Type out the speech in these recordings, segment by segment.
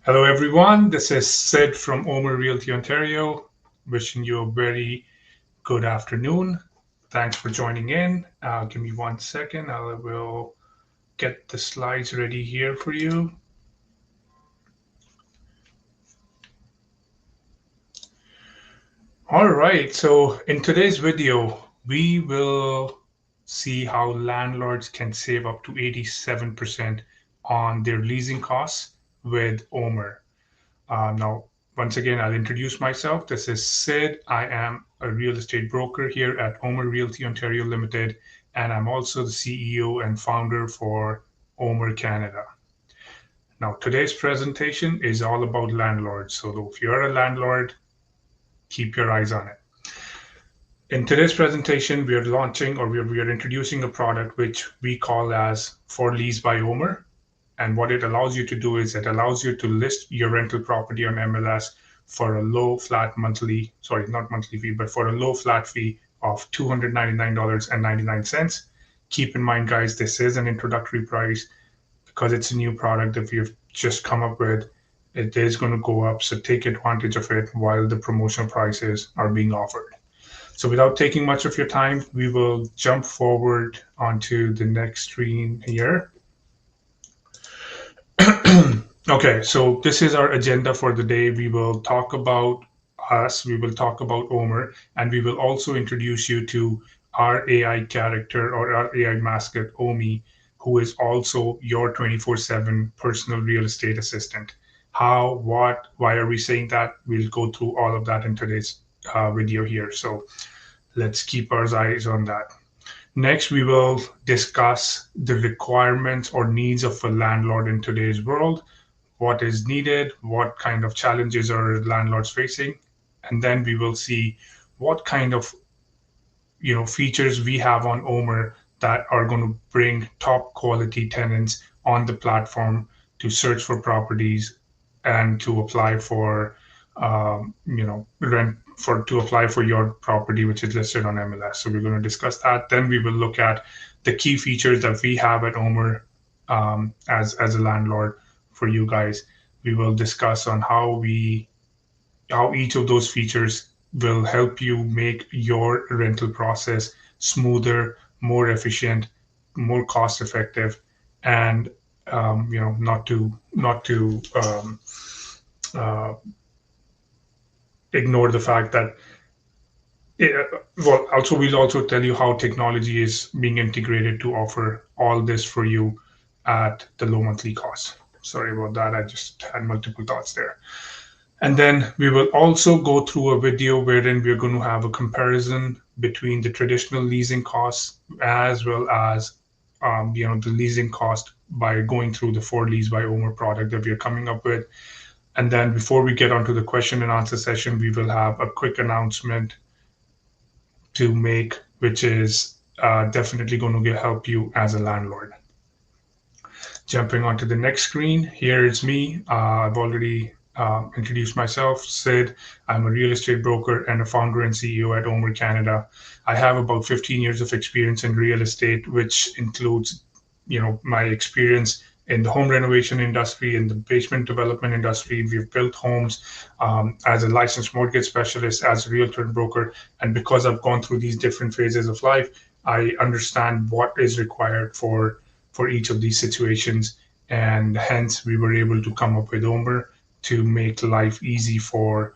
Hello, everyone. This is Sid from Ohmer Realty, Ontario, wishing you a very good afternoon. Thanks for joining in. Give me 1 second. I will get the slides ready here for you. All right. So in today's video, we will see how landlords can save up to 87% on their leasing costs with Ohmer. Now, once again, I'll introduce myself. This is Sid. I am a real estate broker here at Ohmer Realty Ontario Limited, and I'm also the CEO and founder for Ohmer Canada. Now, today's presentation is all about landlords. So if you're a landlord, keep your eyes on it. In today's presentation, we are launching or we are introducing a product which we call as For Lease By Ohmer. And what it allows you to do is it allows you to list your rental property on MLS for a low flat monthly, sorry, not monthly fee, but for a low flat fee of $299.99. Keep in mind, guys, this is an introductory price because it's a new product that we've just come up with. It is going to go up, so take advantage of it while the promotional prices are being offered. So without taking much of your time, we will jump forward onto the next screen here. Okay, so this is our agenda for the day. We will talk about us, we will talk about Ohmer, and we will also introduce you to our AI character or our AI mascot, Omi, who is also your 24/7 personal real estate assistant. How, what, why are we saying that? We'll go through all of that in today's video here. So let's keep our eyes on that. Next, we will discuss the requirements or needs of a landlord in today's world. What is needed, what kind of challenges are landlords facing, and then we will see what kind of features we have on Ohmer that are going to bring top quality tenants on the platform to search for properties and to apply for rent to apply for your property which is listed on MLS. So we're going to discuss that. Then we will look at the key features that we have at Ohmer as a landlord for you guys. We will discuss on how each of those features will help you make your rental process smoother, more efficient, more cost effective, and not to ignore the fact that we'll also tell you how technology is being integrated to offer all this for you at the low monthly cost. Sorry about that. I just had multiple thoughts there. And then we will also go through a video wherein we're going to have a comparison between the traditional leasing costs as well as the leasing cost by going through the For Lease by Ohmer product that we are coming up with. And then before we get onto the question and answer session, we will have a quick announcement to make, which is definitely going to help you as a landlord. Jumping onto the next screen, here is me. I've already introduced myself, Sid. I'm a real estate broker and a founder and CEO at Ohmer Canada. I have about 15 years of experience in real estate, which includes, my experience in the home renovation industry, in the basement development industry. We've built homes as a licensed mortgage specialist, as a realtor and broker. And because I've gone through these different phases of life, I understand what is required for each of these situations. And hence, we were able to come up with Ohmer to make life easy for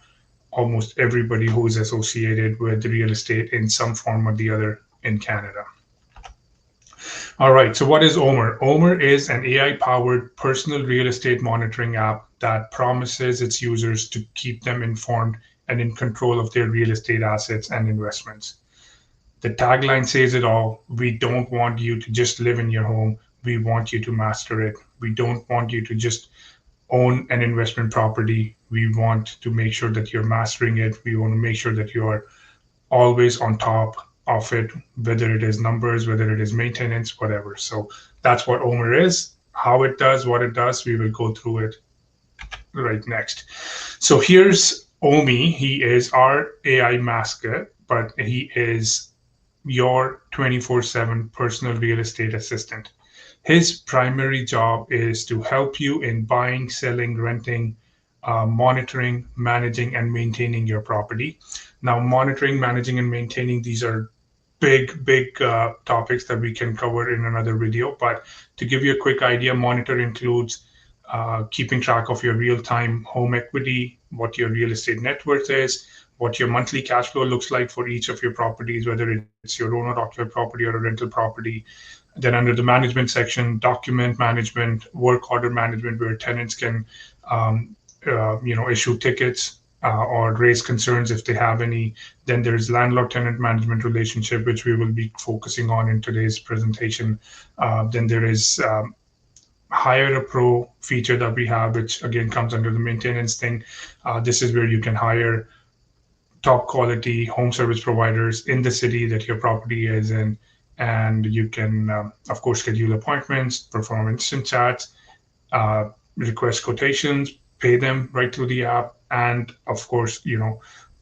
almost everybody who is associated with real estate in some form or the other in Canada. All right, so what is Ohmer? Ohmer is an AI-powered personal real estate monitoring app that promises its users to keep them informed and in control of their real estate assets and investments. The tagline says it all. We don't want you to just live in your home. We want you to master it. We don't want you to just own an investment property. We want to make sure that you're mastering it. We want to make sure that you are always on top of it, whether it is numbers, whether it is maintenance, whatever. So that's what Ohmer is. How it does, what it does, we will go through it right next. So here's Omi. He is our AI mascot, but he is your 24/7 personal real estate assistant. His primary job is to help you in buying, selling, renting, monitoring, managing, and maintaining your property. Now, monitoring, managing, and maintaining, these are big topics that we can cover in another video. But to give you a quick idea, monitor includes keeping track of your real-time home equity, what your real estate net worth is, what your monthly cash flow looks like for each of your properties, whether it's your owner-occupied property or a rental property. Then under the management section, document management, work order management, where tenants can issue tickets or raise concerns if they have any. Then there's landlord-tenant management relationship, which we will be focusing on in today's presentation. Then there is hire a pro feature that we have, which again comes under the maintenance thing. This is where you can hire top quality home service providers in the city that your property is in. And you can, of course, schedule appointments, perform instant chats, request quotations, pay them right through the app, and of course,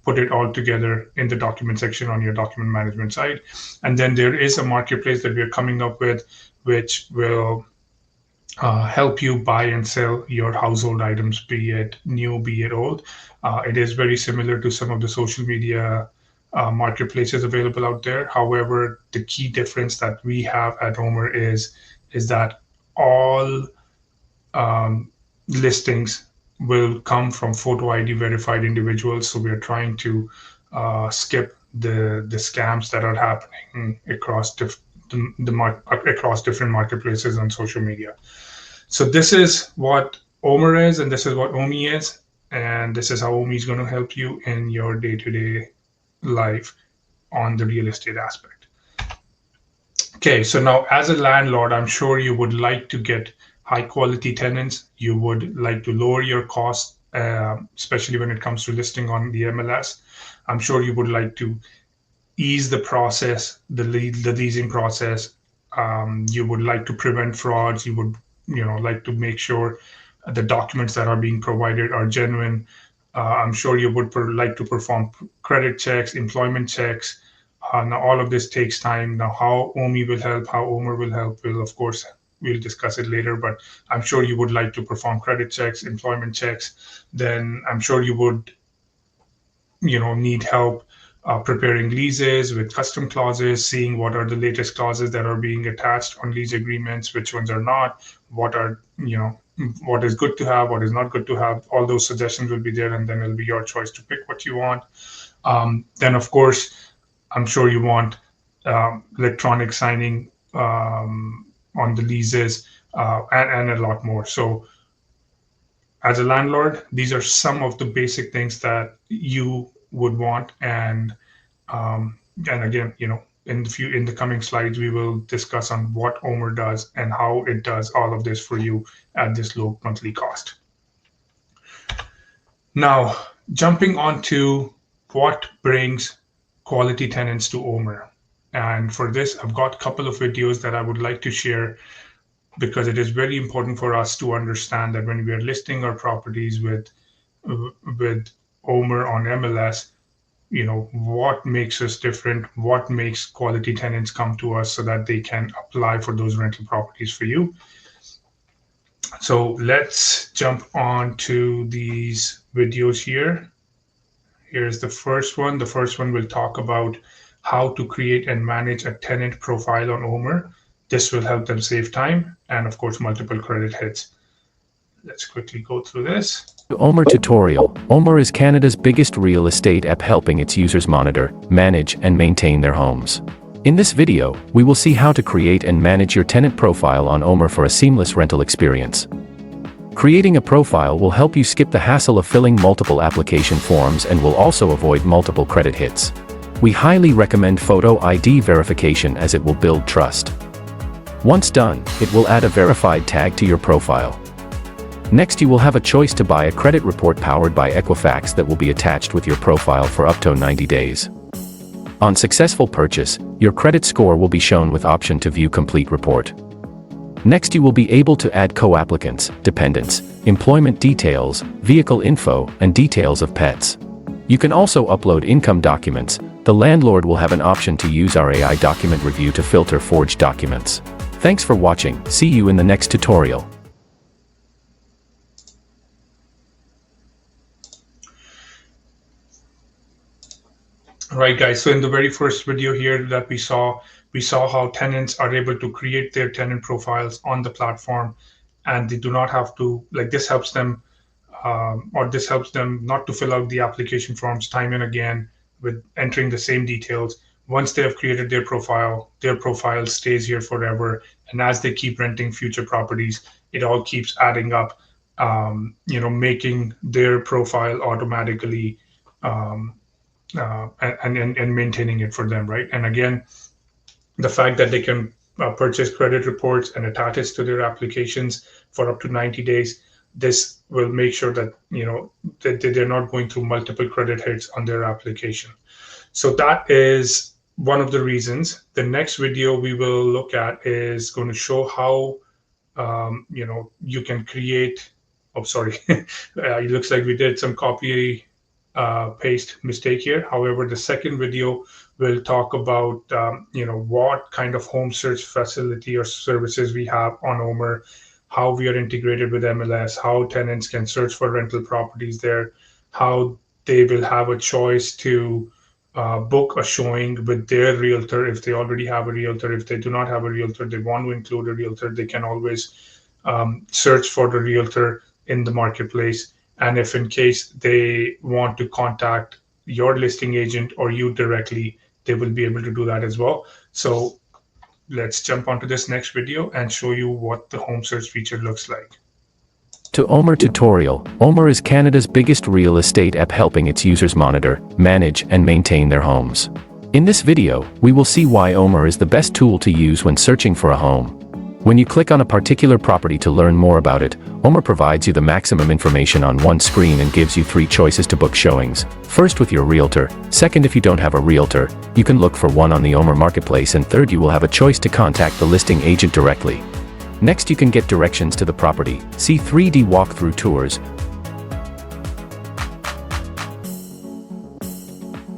put it all together in the document section on your document management side. And then there is a marketplace that we are coming up with, which will help you buy and sell your household items, be it new, be it old. It is very similar to some of the social media marketplaces available out there. However, the key difference that we have at Ohmer is that all listings will come from photo ID verified individuals. So we are trying to skip the scams that are happening across across different marketplaces on social media. So this is what Ohmer is, and this is what Ohme is, and this is how Ohme is going to help you in your day-to-day life on the real estate aspect. Okay, so now as a landlord, I'm sure you would like to get high quality tenants. You would like to lower your costs, especially when it comes to listing on the MLS. I'm sure you would like to ease the process, the leasing process. You would like to prevent frauds. You would like to make sure the documents that are being provided are genuine. I'm sure you would like to perform credit checks, employment checks. Now, all of this takes time. Now, how Ohme will help, how Ohmer will help, we'll discuss it later. But I'm sure you would like to perform credit checks, employment checks. Then I'm sure you would, need help preparing leases with custom clauses, seeing what are the latest clauses that are being attached on lease agreements, which ones are not, what is good to have, what is not good to have. All those suggestions will be there, and then it'll be your choice to pick what you want. Then, of course, I'm sure you want electronic signing on the leases and a lot more. So as a landlord, these are some of the basic things that you would want. And again, in the coming slides, we will discuss on what Ohmer does and how it does all of this for you at this low monthly cost. Now, jumping on to what brings quality tenants to Ohmer. And for this, I've got a couple of videos that I would like to share, because it is very important for us to understand that when we are listing our properties with Ohmer on MLS, what makes us different, what makes quality tenants come to us so that they can apply for those rental properties for you. So let's jump on to these videos here. Here's the first one. The first one will talk about how to create and manage a tenant profile on Ohmer. This will help them save time and, of course, multiple credit hits. Let's quickly go through this. Ohmer tutorial. Ohmer is Canada's biggest real estate app, helping its users monitor, manage, and maintain their homes. In this video, we will see how to create and manage your tenant profile on Ohmer for a seamless rental experience. Creating a profile will help you skip the hassle of filling multiple application forms and will also avoid multiple credit hits. We highly recommend photo ID verification, as it will build trust. Once done, it will add a verified tag to your profile. Next, you will have a choice to buy a credit report powered by Equifax that will be attached with your profile for up to 90 days. On successful purchase, your credit score will be shown with option to view complete report. Next, you will be able to add co-applicants, dependents, employment details, vehicle info, and details of pets. You can also upload income documents. The landlord will have an option to use our AI document review to filter forged documents. Thanks for watching. See you in the next tutorial. Right, guys. So in the very first video here that we saw how tenants are able to create their tenant profiles on the platform, and they do not have to, like, this helps them, or this helps them not to fill out the application forms time and again with entering the same details. Once they have created their profile stays here forever. And as they keep renting future properties, it all keeps adding up, making their profile automatically, um, and maintaining it for them, right? And again, the fact that they can purchase credit reports and attach it to their applications for up to 90 days, this will make sure that that they're not going through multiple credit hits on their application. So that is one of the reasons. The next video we will look at is going to show how you can create. Oh, sorry. It looks like we did some copy paste mistake here. However, the second video will talk about what kind of home search facility or services we have on Ohmer, how we are integrated with MLS, how tenants can search for rental properties there, how they will have a choice to book a showing with their realtor if they already have a realtor. If they do not have a realtor, they want to include a realtor, they can always search for the realtor in the marketplace. And if in case they want to contact your listing agent or you directly, they will be able to do that as well. So let's jump onto this next video and show you what the home search feature looks like. To Ohmer tutorial. Ohmer is Canada's biggest real estate app helping its users monitor, manage, and maintain their homes. In this video, we will see why Ohmer is the best tool to use when searching for a home. When you click on a particular property to learn more about it, Ohmer provides you the maximum information on one screen and gives you 3 choices to book showings. First, with your realtor. Second, if you don't have a realtor, you can look for one on the Ohmer marketplace. And third, you will have a choice to contact the listing agent directly. Next, you can get directions to the property, see 3D walkthrough tours,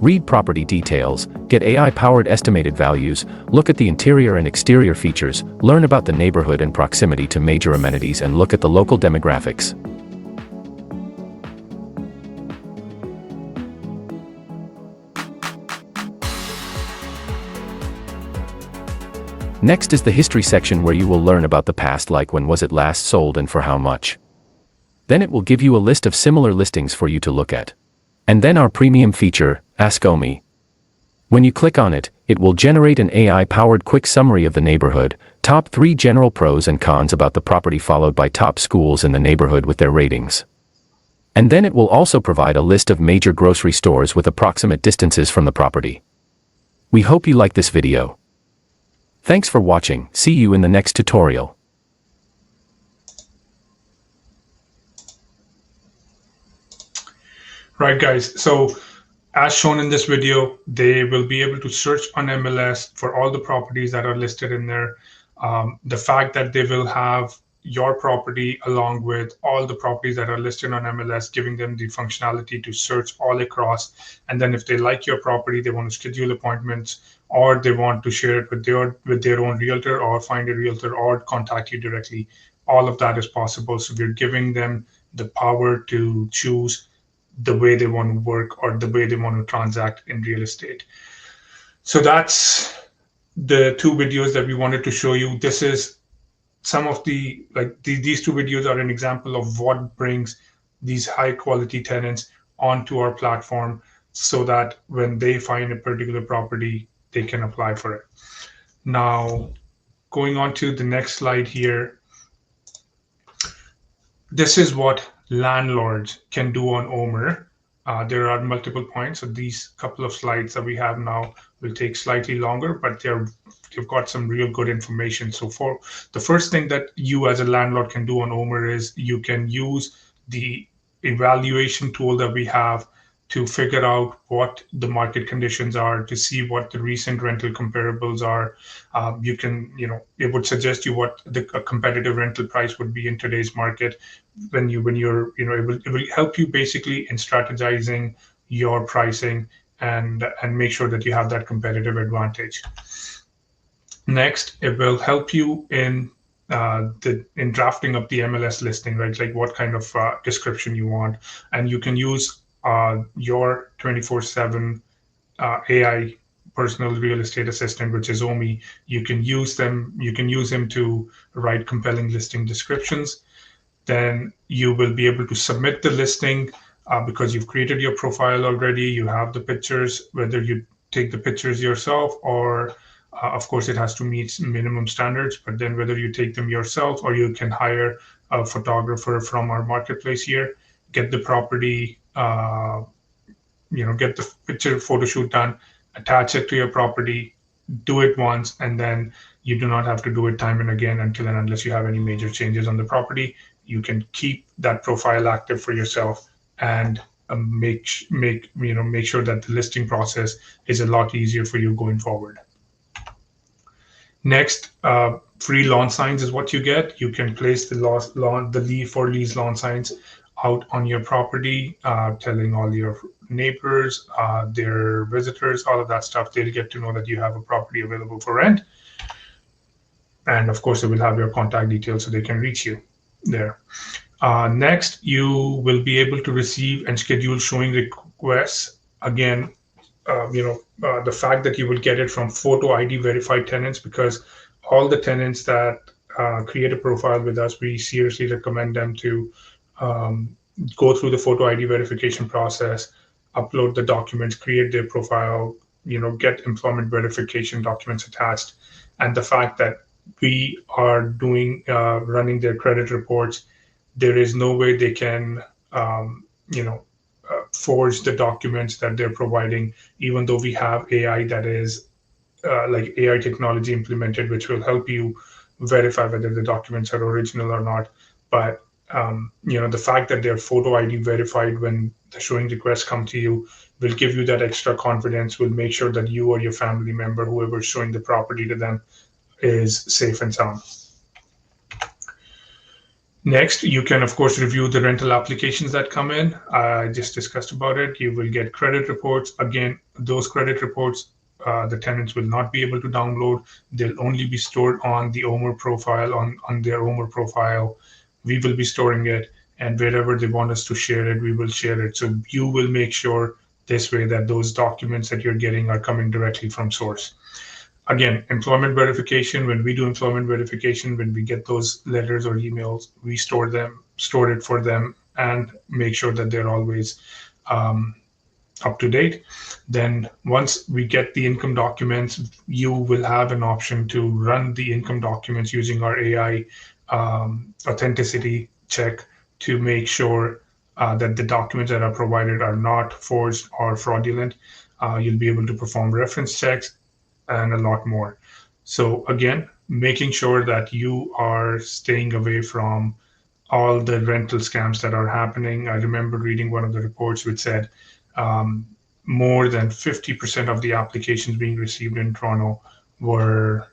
read property details, get AI-powered estimated values, look at the interior and exterior features, learn about the neighborhood and proximity to major amenities, and look at the local demographics. Next is the history section, where you will learn about the past, like when was it last sold and for how much. Then it will give you a list of similar listings for you to look at. And then our premium feature, Ask Ohmer. When you click on it, it will generate an AI-powered quick summary of the neighborhood, top 3 general pros and cons about the property, followed by top schools in the neighborhood with their ratings. And then it will also provide a list of major grocery stores with approximate distances from the property. We hope you like this video. Thanks for watching. See you in the next tutorial. Right, guys. So as shown in this video, they will be able to search on MLS for all the properties that are listed in there. The fact that they will have your property along with all the properties that are listed on MLS, giving them the functionality to search all across. And then if they like your property, they want to schedule appointments, or they want to share it with their own realtor, or find a realtor, or contact you directly. All of that is possible. So we're giving them the power to choose the way they want to work or the way they want to transact in real estate. So that's the 2 videos that we wanted to show you. This is some of these 2 videos are an example of what brings these high quality tenants onto our platform, so that when they find a particular property, they can apply for it. Now, going on to the next slide here, this is what landlords can do on Ohmer. There are multiple points. So these couple of slides that we have now will take slightly longer, but they've got some real good information. So for the first thing that you as a landlord can do on Ohmer is you can use the evaluation tool that we have to figure out what the market conditions are, to see what the recent rental comparables are. You can, it would suggest you what a competitive rental price would be in today's market. When you're, it will help you basically in strategizing your pricing and make sure that you have that competitive advantage. Next, it will help you in drafting up the MLS listing, right? Like what kind of description you want, and you can use your 24/7 AI personal real estate assistant, which is Omi. You can use them. You can use him to write compelling listing descriptions. Then you will be able to submit the listing because you've created your profile already. You have the pictures, whether you take the pictures yourself or of course it has to meet minimum standards, but then whether you take them yourself or you can hire a photographer from our marketplace here, get the property, get the picture photo shoot done, attach it to your property, do it once, and then you do not have to do it time and again until and unless you have any major changes on the property. You can keep that profile active for yourself and make sure that the listing process is a lot easier for you going forward. Next, free lawn signs is what you get. You can place the For Lease lawn signs out on your property, telling all your neighbors, their visitors, all of that stuff. They'll get to know that you have a property available for rent. And of course, they will have your contact details so they can reach you there. Next, you will be able to receive and schedule showing requests. Again, the fact that you will get it from photo ID verified tenants, because all the tenants that create a profile with us, we seriously recommend them to go through the photo ID verification process, upload the documents, create their profile, get employment verification documents attached. And the fact that we are running their credit reports, there is no way they can, forge the documents that they're providing, even though we have AI that is like AI technology implemented, which will help you verify whether the documents are original or not. But the fact that they're photo ID verified when the showing requests come to you will give you that extra confidence, will make sure that you or your family member, whoever is showing the property to them, is safe and sound. Next, you can, of course, review the rental applications that come in. I just discussed about it. You will get credit reports. Again, those credit reports, the tenants will not be able to download. They'll only be stored on the Ohmer profile, on their Ohmer profile. We will be storing it, and wherever they want us to share it, we will share it. So you will make sure this way that those documents that you're getting are coming directly from source. Again, employment verification, when we do employment verification, when we get those letters or emails, we store it for them and make sure that they're always up to date. Then once we get the income documents, you will have an option to run the income documents using our AI authenticity check to make sure that the documents that are provided are not forged or fraudulent. You'll be able to perform reference checks and a lot more. So again, making sure that you are staying away from all the rental scams that are happening. I remember reading one of the reports which said more than 50% of the applications being received in Toronto were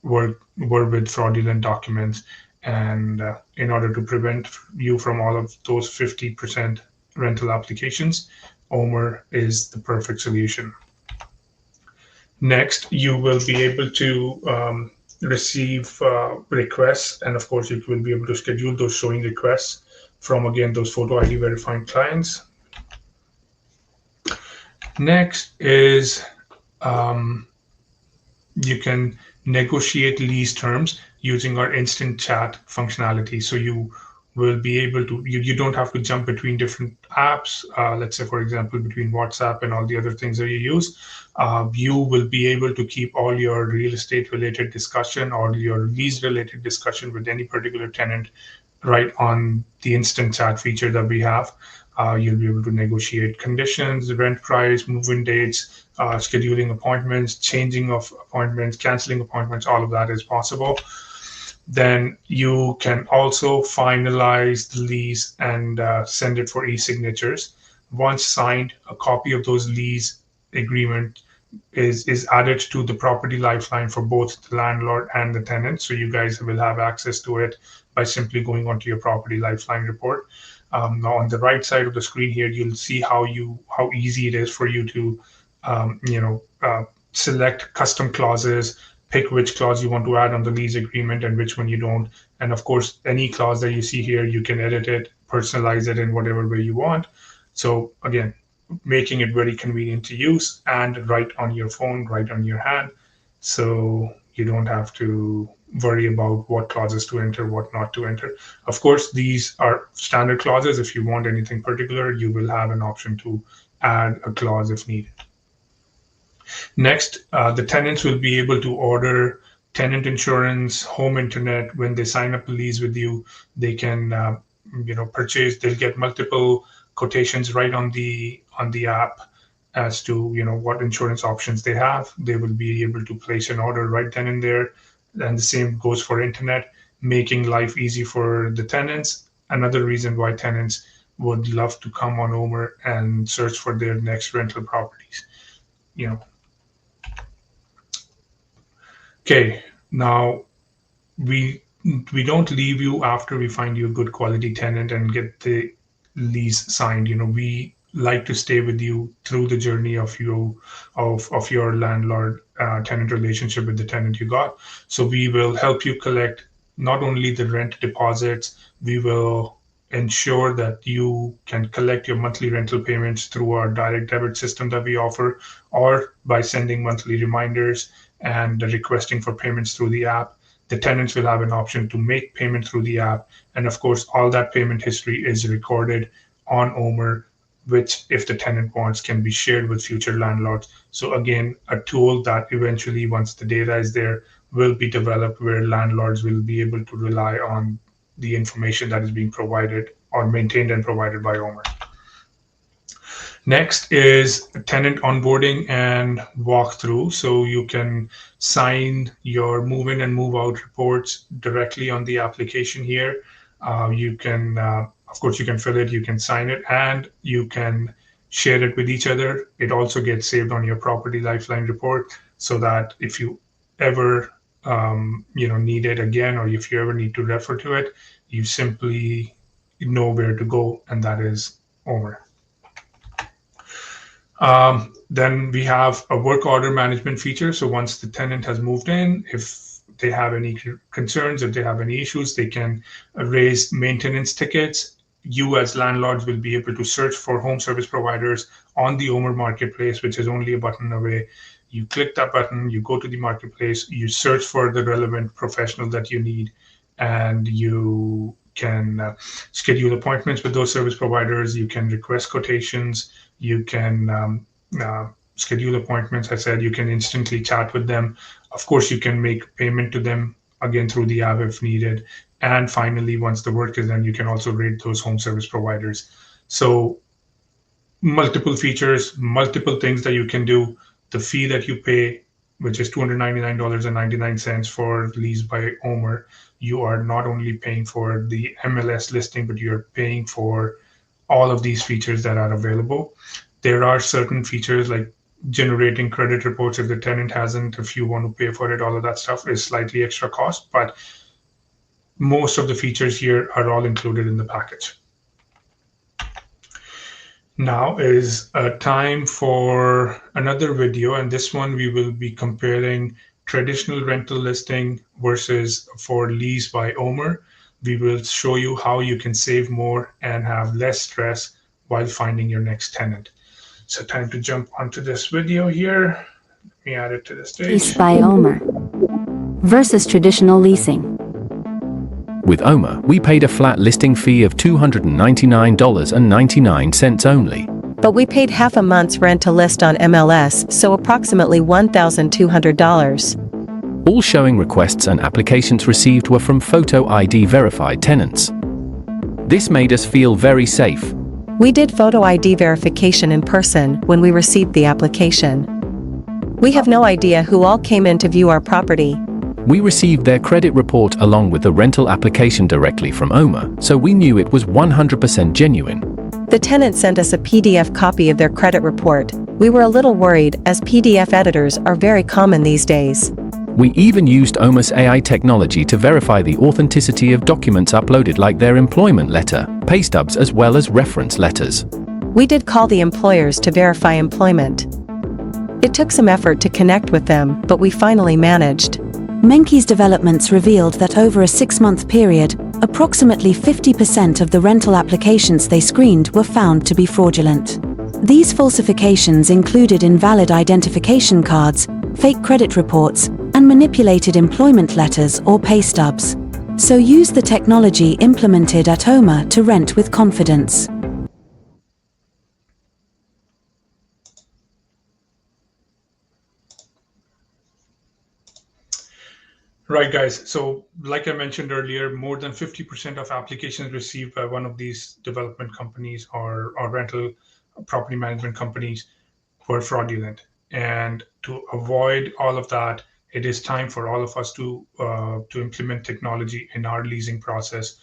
with fraudulent documents. And in order to prevent you from all of those 50% rental applications, Ohmer is the perfect solution. Next, you will be able to receive requests, and of course, you will be able to schedule those showing requests from, again, those photo ID verified clients. Next is you can negotiate lease terms using our instant chat functionality. So you will be able to, you don't have to jump between different apps. Let's say, for example, between WhatsApp and all the other things that you use. You will be able to keep all your real estate related discussion or your lease related discussion with any particular tenant right on the instant chat feature that we have. You'll be able to negotiate conditions, rent price, move-in dates, scheduling appointments, changing of appointments, canceling appointments, all of that is possible. Then you can also finalize the lease and send it for e-signatures. Once signed, a copy of those lease agreement is added to the property lifeline for both the landlord and the tenant. So you guys will have access to it by simply going onto your property lifeline report. Now on the right side of the screen here, you'll see how easy it is for you to select custom clauses, pick which clause you want to add on the lease agreement and which one you don't. And of course, any clause that you see here, you can edit it, personalize it in whatever way you want. So again, making it very convenient to use and right on your phone, right on your hand. So you don't have to worry about what clauses to enter, what not to enter. Of course, these are standard clauses. If you want anything particular, you will have an option to add a clause if needed. Next, the tenants will be able to order tenant insurance, home internet. When they sign up a lease with you, they can purchase. They'll get multiple quotations right on the app as to what insurance options they have. They will be able to place an order right then and there. And the same goes for internet, making life easy for the tenants. Another reason why tenants would love to come on Ohmer and search for their next rental properties. Okay, now we don't leave you after we find you a good quality tenant and get the lease signed. We like to stay with you through the journey of your landlord tenant relationship with the tenant you got. So we will help you collect not only the rent deposits, we will ensure that you can collect your monthly rental payments through our direct debit system that we offer, or by sending monthly reminders and requesting for payments through the app. The tenants will have an option to make payment through the app. And of course, all that payment history is recorded on Ohmer, which, if the tenant wants, can be shared with future landlords. So again, a tool that eventually, once the data is there, will be developed where landlords will be able to rely on the information that is being provided or maintained and provided by Ohmer. Next is tenant onboarding and walkthrough. So you can sign your move-in and move-out reports directly on the application here. You can, of course, you can fill it, you can sign it, and you can share it with each other. It also gets saved on your property lifeline report, so that if you ever need it again, or if you ever need to refer to it, you simply know where to go, and that is Ohmer. Then we have a work order management feature. So once the tenant has moved in, if they have any concerns, if they have any issues, they can raise maintenance tickets. You as landlords will be able to search for home service providers on the Ohmer marketplace, which is only a button away. You click that button, you go to the marketplace, you search for the relevant professional that you need, and you can schedule appointments with those service providers. You can request quotations. You can schedule appointments. I said you can instantly chat with them. Of course, you can make payment to them, again, through the app if needed. And finally, once the work is done, you can also rate those home service providers. So multiple features, multiple things that you can do. The fee that you pay, which is $299.99 for Lease by Ohmer, you are not only paying for the MLS listing, but you're paying for all of these features that are available. There are certain features like generating credit reports if the tenant hasn't. If you want to pay for it, all of that stuff is slightly extra cost, but most of the features here are all included in the package. Now is a time for another video, and this one we will be comparing traditional rental listing versus For Lease by Ohmer. We will show you how you can save more and have less stress while finding your next tenant. So time to jump onto this video here. Let me add it to the stage. Lease by Ohmer versus traditional leasing. With Ohmer, we paid a flat listing fee of $299.99 only. But we paid half a month's rent to list on MLS, so approximately $1,200. All showing requests and applications received were from photo ID verified tenants. This made us feel very safe. We did photo ID verification in person when we received the application. We have no idea who all came in to view our property. We received their credit report along with the rental application directly from Ohmer, so we knew it was 100% genuine. The tenant sent us a PDF copy of their credit report. We were a little worried, as PDF editors are very common these days. We even used Ohmer's AI technology to verify the authenticity of documents uploaded, like their employment letter, pay stubs, as well as reference letters. We did call the employers to verify employment. It took some effort to connect with them, but we finally managed. Menke's developments revealed that over a 6-month period, approximately 50% of the rental applications they screened were found to be fraudulent. These falsifications included invalid identification cards, fake credit reports, and manipulated employment letters or pay stubs. So use the technology implemented at Ohmer to rent with confidence. Right, guys. So, like I mentioned earlier, more than 50% of applications received by one of these development companies or rental property management companies were fraudulent. And to avoid all of that, it is time for all of us to implement technology in our leasing process.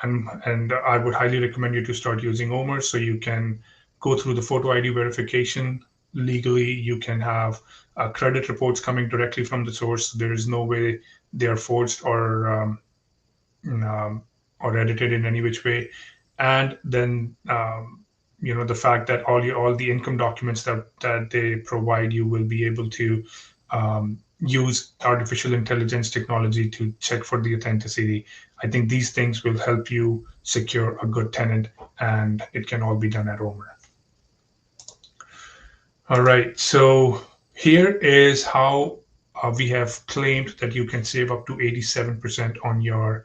And I would highly recommend you to start using Ohmer so you can go through the photo ID verification legally. You can have credit reports coming directly from the source. There is no way they are forged or edited in any which way. And then the fact that all the income documents that they provide you will be able to use artificial intelligence technology to check for the authenticity. I think these things will help you secure a good tenant, and it can all be done at Ohmer. All right, so here is how we have claimed that you can save up to 87% on your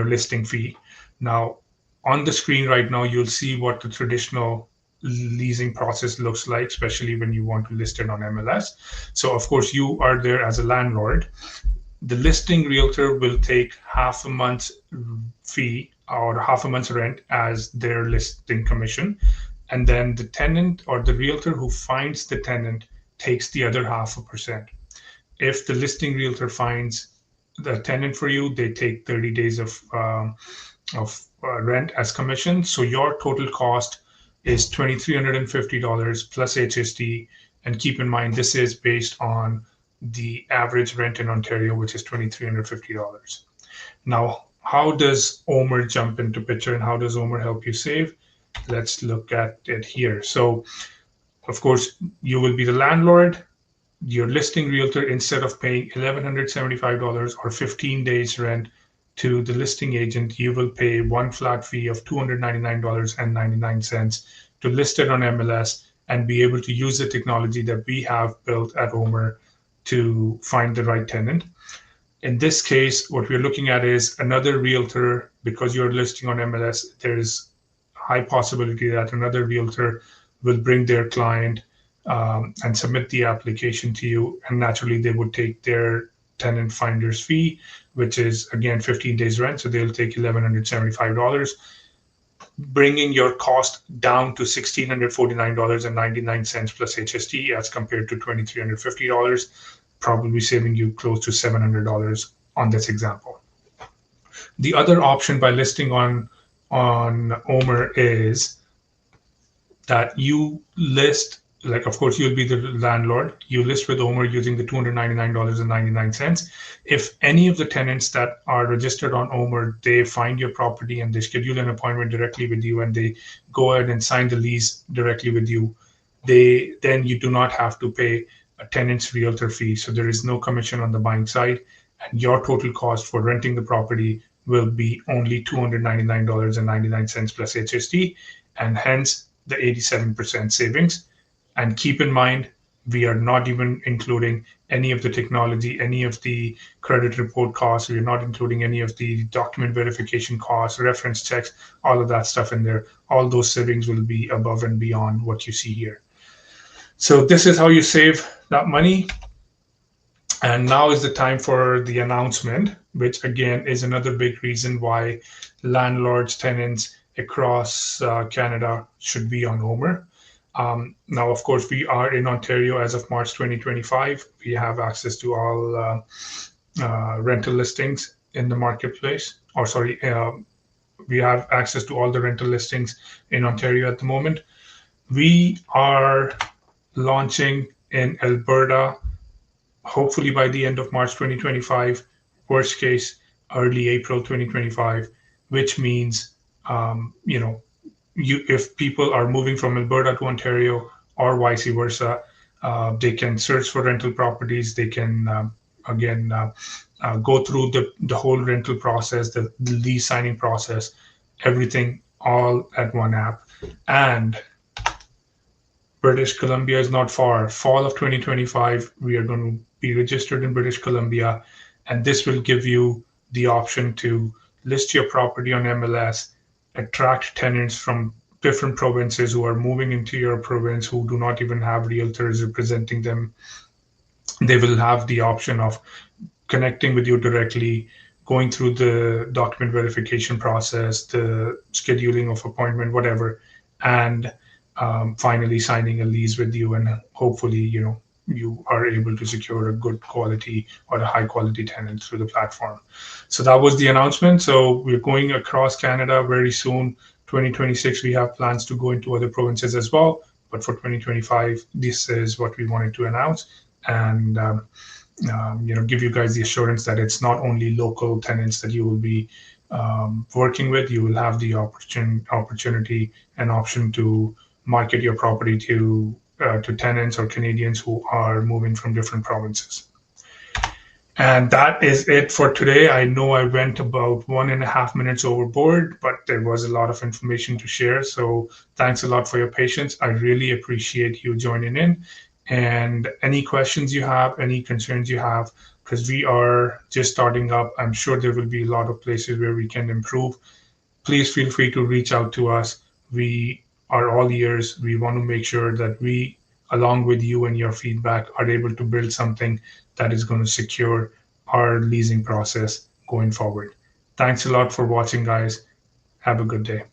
listing fee. Now, on the screen right now, you'll see what the traditional leasing process looks like, especially when you want to list it on MLS. So, of course, you are there as a landlord. The listing realtor will take half a month's fee or half a month's rent as their listing commission. And then the tenant or the realtor who finds the tenant takes the other 0.5%. If the listing realtor finds the tenant for you, they take 30 days of rent as commission. So your total cost is $2,350 plus HST. And keep in mind, this is based on the average rent in Ontario, which is $2,350. Now, how does Ohmer jump into picture and how does Ohmer help you save? Let's look at it here. So, of course, you will be the landlord. Your listing realtor, instead of paying $1,175 or 15 days rent to the listing agent, you will pay one flat fee of $299.99 to list it on MLS and be able to use the technology that we have built at Ohmer to find the right tenant. In this case, what we're looking at is another realtor. Because you're listing on MLS, there is high possibility that another realtor will bring their client and submit the application to you, and naturally they would take their tenant finder's fee, which is again 15 days rent, so they'll take $1,175, bringing your cost down to $1,649.99 plus HST as compared to $2,350, probably saving you close to $700 on this example. The other option by listing on Ohmer is that you list, like, of course, you'll be the landlord. You list with Ohmer using the $299.99. If any of the tenants that are registered on Ohmer, they find your property and they schedule an appointment directly with you and they go ahead and sign the lease directly with you, then you do not have to pay a tenant's realtor fee. So there is no commission on the buying side, and your total cost for renting the property will be only $299.99 plus HST, and hence the 87% savings. And keep in mind, we are not even including any of the technology, any of the credit report costs. We're not including any of the document verification costs, reference checks, all of that stuff in there. All those savings will be above and beyond what you see here. So this is how you save that money. And now is the time for the announcement, which again is another big reason why landlords, tenants across Canada should be on Ohmer. Now, of course, we are in Ontario as of March 2025. We have access to all rental listings in the marketplace, we have access to all the rental listings in Ontario at the moment. We are launching in Alberta, hopefully by the end of March 2025, worst case, early April 2025, which means, if people are moving from Alberta to Ontario or vice versa, they can search for rental properties. They can, go through the whole rental process, the lease signing process, everything all at one app. And British Columbia is not far. Fall of 2025, we are going to be registered in British Columbia, and this will give you the option to list your property on MLS, attract tenants from different provinces who are moving into your province who do not even have realtors representing them. They will have the option of connecting with you directly, going through the document verification process, the scheduling of appointment, whatever, and finally signing a lease with you. And hopefully, you are able to secure a good quality or a high quality tenant through the platform. So that was the announcement. So we're going across Canada very soon. 2026, we have plans to go into other provinces as well. But for 2025, this is what we wanted to announce. And give you guys the assurance that it's not only local tenants that you will be working with. You will have the opportunity and option to market your property to tenants or Canadians who are moving from different provinces. And that is it for today. I know I went about 1.5 minutes overboard, but there was a lot of information to share. So thanks a lot for your patience. I really appreciate you joining in. And any questions you have, any concerns you have, because we are just starting up, I'm sure there will be a lot of places where we can improve. Please feel free to reach out to us. We are all ears. We want to make sure that we, along with you and your feedback, are able to build something that is going to secure our leasing process going forward. Thanks a lot for watching, guys. Have a good day.